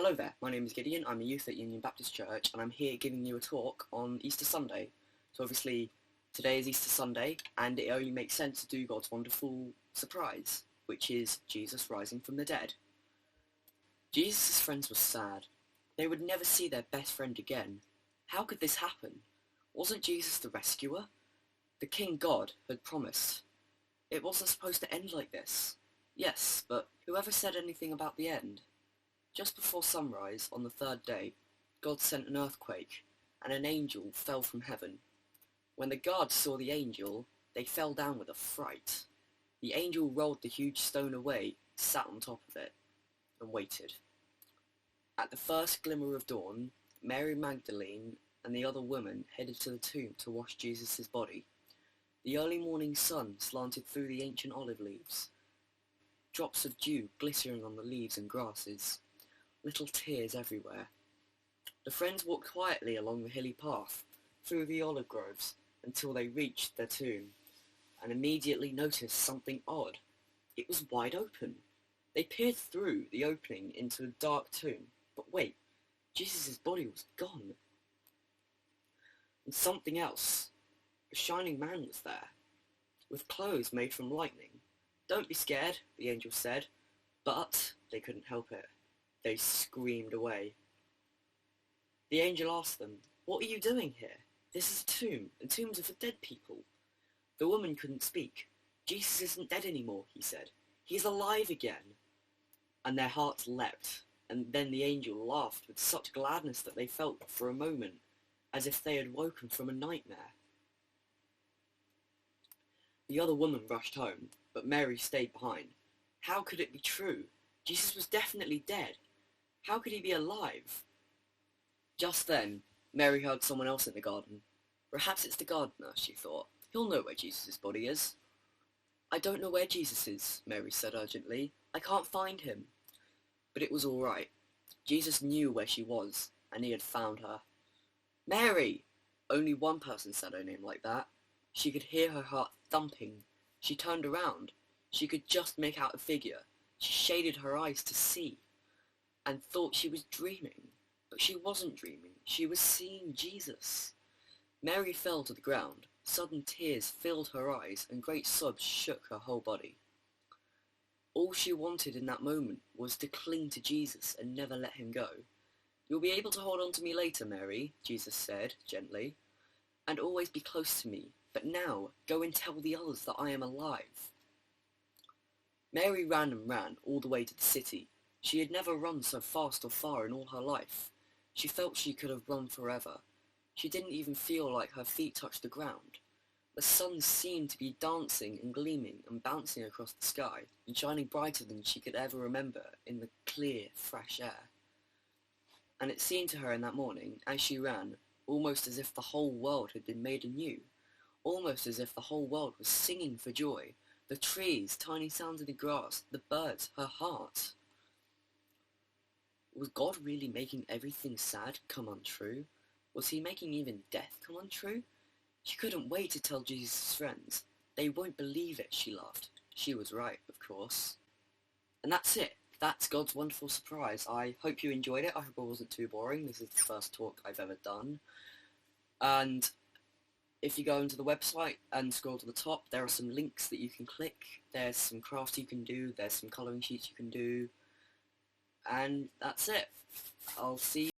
Hello there, my name is Gideon, I'm a youth at Union Baptist Church and I'm here giving you a talk on Easter Sunday. So obviously today is Easter Sunday and it only makes sense to do God's wonderful surprise, which is Jesus rising from the dead. Jesus' friends were sad. They would never see their best friend again. How could this happen? Wasn't Jesus the rescuer? The King God had promised. It wasn't supposed to end like this. Yes, but whoever said anything about the end? Just before sunrise on the third day, God sent an earthquake, and an angel fell from heaven. When the guards saw the angel, they fell down with a fright. The angel rolled the huge stone away, sat on top of it, and waited. At the first glimmer of dawn, Mary Magdalene and the other woman headed to the tomb to wash Jesus' body. The early morning sun slanted through the ancient olive leaves, drops of dew glittering on the leaves and grasses. Little tears everywhere. The friends walked quietly along the hilly path, through the olive groves, until they reached their tomb, and immediately noticed something odd. It was wide open. They peered through the opening into a dark tomb, but wait, Jesus' body was gone. And something else. A shining man was there, with clothes made from lightning. "Don't be scared," the angel said, but they couldn't help it. They screamed away. The angel asked them, "What are you doing here? This is a tomb, and tombs are for dead people." The woman couldn't speak. "Jesus isn't dead anymore," he said. "He's alive again." And their hearts leapt, and then the angel laughed with such gladness that they felt for a moment as if they had woken from a nightmare. The other woman rushed home, but Mary stayed behind. How could it be true? Jesus was definitely dead. How could he be alive? Just then, Mary heard someone else in the garden. Perhaps it's the gardener, she thought. He'll know where Jesus' body is. "I don't know where Jesus is," Mary said urgently. "I can't find him." But it was all right. Jesus knew where she was, and he had found her. "Mary!" Only one person said her name like that. She could hear her heart thumping. She turned around. She could just make out a figure. She shaded her eyes to see, and thought she was dreaming. But she wasn't dreaming. She was seeing Jesus. Mary fell to the ground. Sudden tears filled her eyes, and great sobs shook her whole body. All she wanted in that moment was to cling to Jesus and never let him go. "You'll be able to hold on to me later, Mary," Jesus said gently, "and always be close to me. But now, go and tell the others that I am alive." Mary ran and ran all the way to the city. She had never run so fast or far in all her life. She felt she could have run forever. She didn't even feel like her feet touched the ground. The sun seemed to be dancing and gleaming and bouncing across the sky and shining brighter than she could ever remember in the clear, fresh air. And it seemed to her in that morning, as she ran, almost as if the whole world had been made anew, almost as if the whole world was singing for joy. The trees, tiny sounds of the grass, the birds, her heart. Was God really making everything sad come untrue? Was he making even death come untrue? She couldn't wait to tell Jesus' friends. "They won't believe it," she laughed. She was right, of course. And that's it. That's God's wonderful surprise. I hope you enjoyed it. I hope it wasn't too boring. This is the first talk I've ever done. And if you go into the website and scroll to the top, there are some links that you can click. There's some crafts you can do. There's some colouring sheets you can do. And that's it. I'll see you